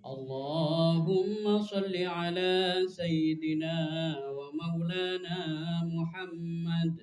اللهم صل على سيدنا ومولانا محمد.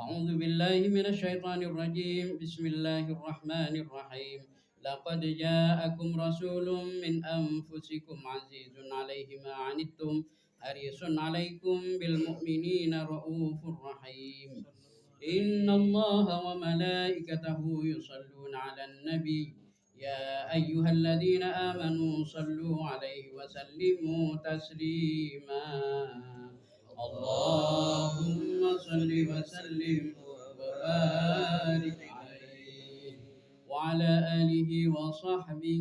أعوذ بالله من الشيطان الرجيم. بسم الله الرحمن الرحيم. لقد جاءكم رسول من أنفسكم عزيز عليه ما عنتم حريص عليكم بالمؤمنين رؤوف رحيم. إن الله وملائكته يصلون على النبي يا أيها الذين آمنوا صلوا عليه وسلموا تسليما. اللهم صل وسلم وبارك عليه وعلى آله وصحبه.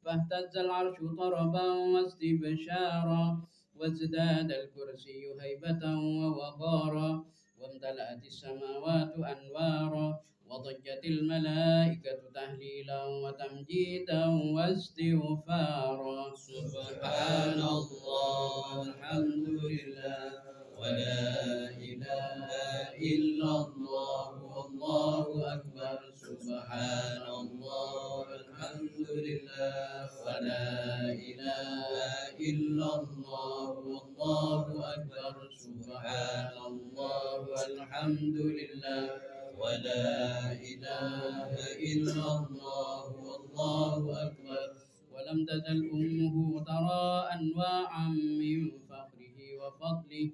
فاهتز العرش طربا واستبشارا وازداد الكرسي هيبة ووقارا وامتلأت السماوات أنوارا وضجت الملائكة تهليلا وتمجيدا واستغفارا. سبحان الله والحمد لله ولا إله إلا الله والله أكبر. سبحان الله والحمد لله ولا إله إلا الله والله أكبر. سبحان الله والحمد لله ولا إله إلا الله والله أكبر. ولم تزل أمه ترى أنواعا من فخره وفضله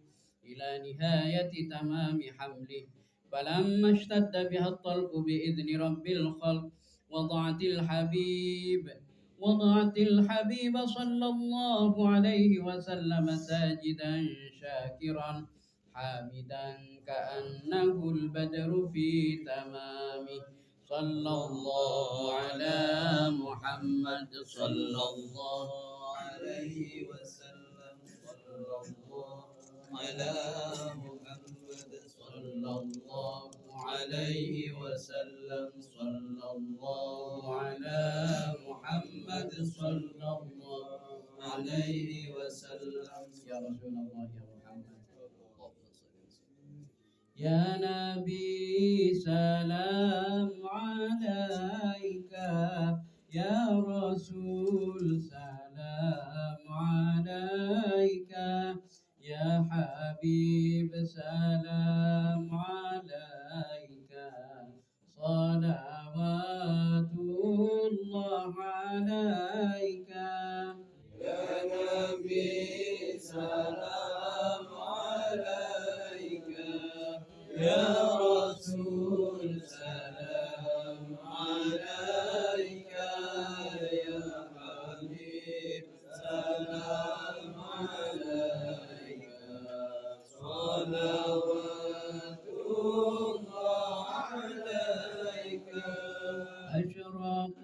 إلى نهاية تمام حمله. فلما اشتد بها الطلق بإذن رب الخلق وضعت الحبيب صلى الله عليه وسلم ساجدا شاكرا حامدا كأنه البدر في تمامه. صلى الله على محمد صلى الله عليه وسلم. صلى الله على محمد صلى الله عليه وسلم. صلى الله على محمد صلى الله عليه وسلم. يا رسول الله يا محمد. يا نبي سلام عليك، يا رسول سلام عليك، يا حبيب سلام عليك. صلوات الله عليك. يا نبي سلام عليك، يا رسول سلام عليك، يا حبيب سلام عليك. صلوات الله عليك. أشرق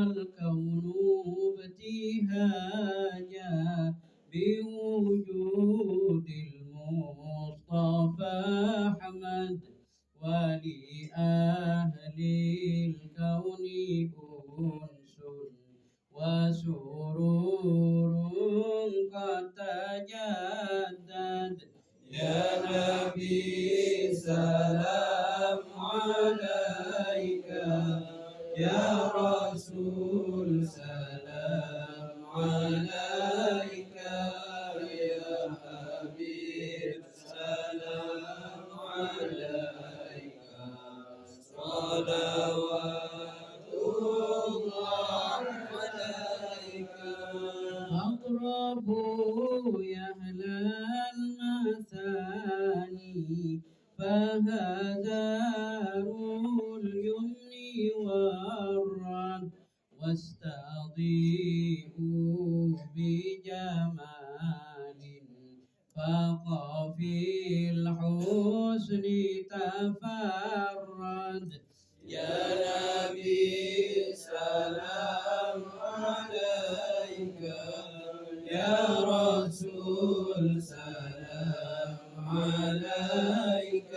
الكون ابتهاجا بوجود المصطفى أحمد، ولأهل الكون أنس وسرور قد تجدد. يا نبي سلام عليك، يا رسول سلام عليك، يا حبيب سلام عليك. صلوات الله عليك. أقربوا يا أهل المثاني فهذا اليمن والرد، واستضيئوا بجمال فاق في الحسن تفرد. يا نبي سلام عليك، يا رسول سلام عليك،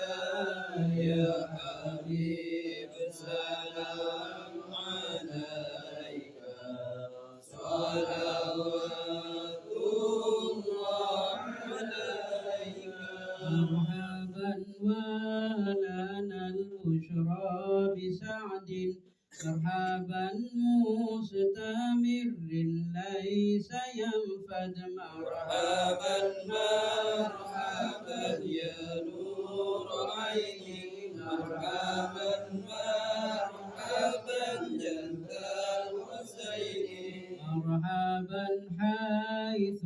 يا حبيب سلام عليك. صلوات الله عليك. مرحبا ولنا البشرى بسعد مرحبا مستمر ليس ينفد مرحبا مرحبا يا نور عيني مرحبا مرحبا جد الحسين مرحبا حيث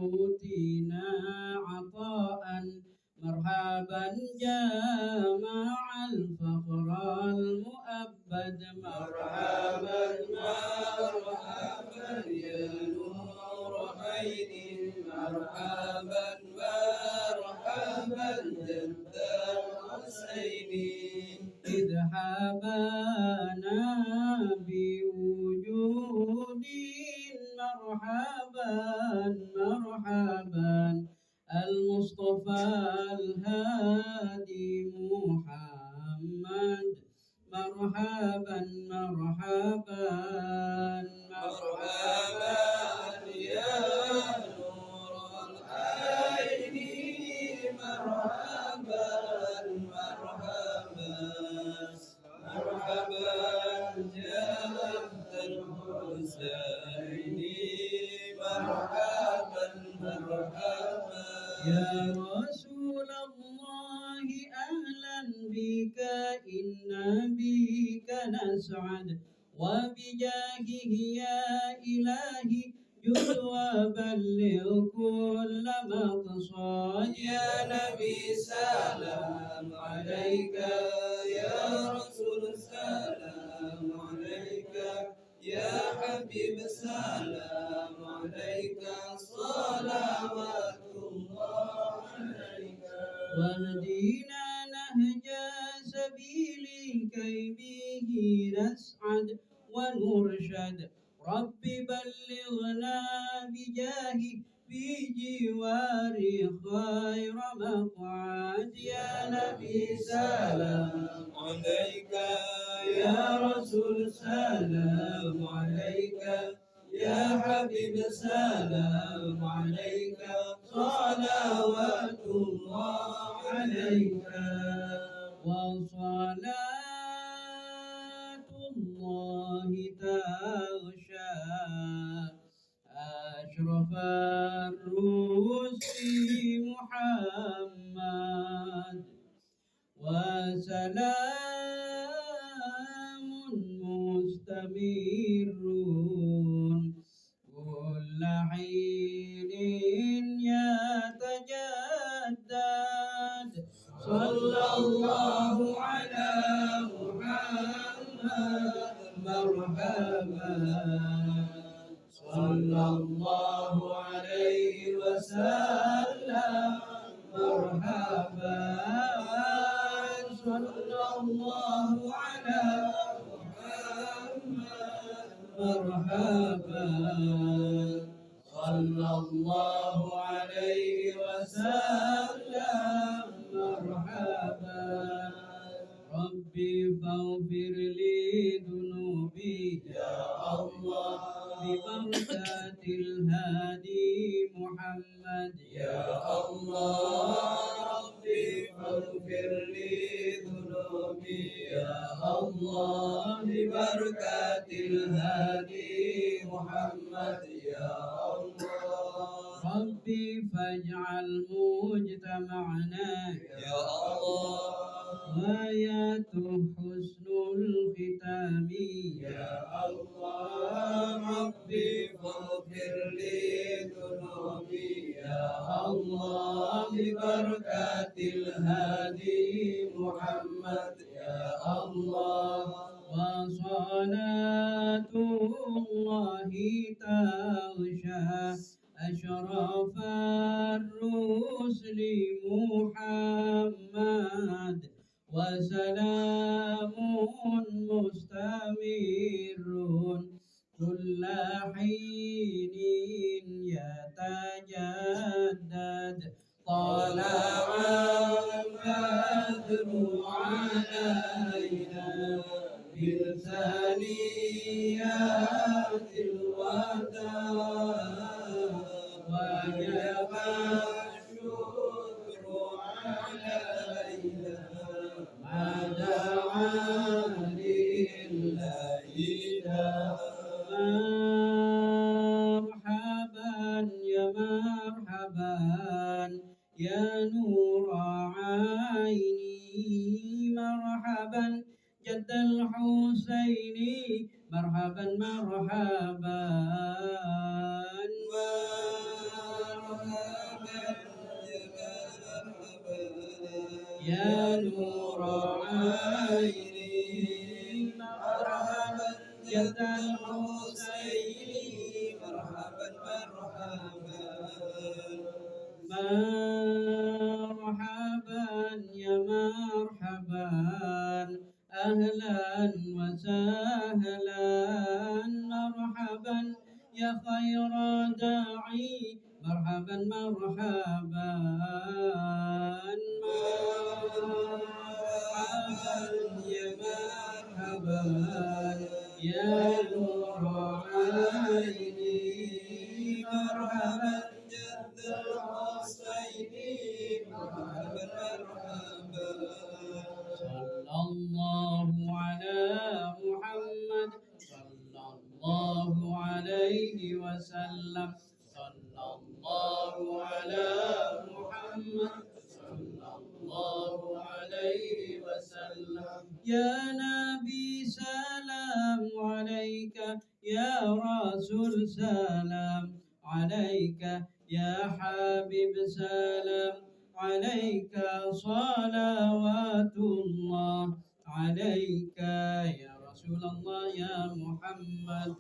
أوتينا عطاء مرحبا جامع الفخر المؤبد مرحبا مرحبا يا نور عيني مرحبا مرحبا جد الحسين إذ حبانا بوجود مرحبا مرحبا المصطفى الهادي محمد مرحبا مرحبا مرحبا يا نور العين مرحبا مرحبا مرحبا جد الحسين مرحبا مرحبا يا رسول الله أهلا بك إنا بك نسعد وبجاهه يا إلهي جد وبلغ كل مقصد يا نبي سلام عليك يا رسول سلام عليك يا حبيب سلام عليك صلوات الله عليك واهدنا نهج سبيلك كي به نسعد ونرشد رب بلغنا بجاهه في جوار خير مقعد يا نبي سلام عليك يا رسول سلام عليك يا حبيب سلام عليك صلوات الله عليك وصلاة الله تغشى أشرف الرسل محمد وسلام مستمر كل حين يتجدد صلى الله على محمد مرحبا صلى الله عليه وسلم مرحبا صلى الله على محمد مرحبا صلى الله عليه وسلم مرحبا ربي فاغفر لي ذنوبي يا الله ببركة الهادي محمد يا الله ربي فاغفر لي ذنوبي يا الله ببركة الهادي محمد يا الله ربي فاجعل مجتمعنا يا الله غايته حسن الختام يا الله ربي فاغفر لي ذنوبي يا الله ببركة الهادي محمد يا الله وصلاة الله تغشى أشرف الرسل محمد وسلام مستمر كل حين يتجدد طلع البدر علينا بثنيات الوداع وجب الشكر علينا ما دعا الله دار. مرحبا يا مرحبا يا نور عيني، مرحبا جد الحسين، مرحبا مرحبا. يا نور عيني، مرحبا جد الحسين، مرحبا مرحبا. مرحبا يا مرحبا، أهلا وسهلا، مرحبا يا خير داعي، مرحبا مرحبا. مرحبا يا مرحبا يا نور عيني، مرحبا جد الحسين مرحبا مرحبا. صلى الله على محمد، صلى الله عليه وسلم، صلى الله على محمد، صلى الله عليه وسلم. يا نبي سلام عليك، يا رسول سلام عليك، يا حبيب سلام عليك، صلوات الله عليك، يا رسول الله يا محمد.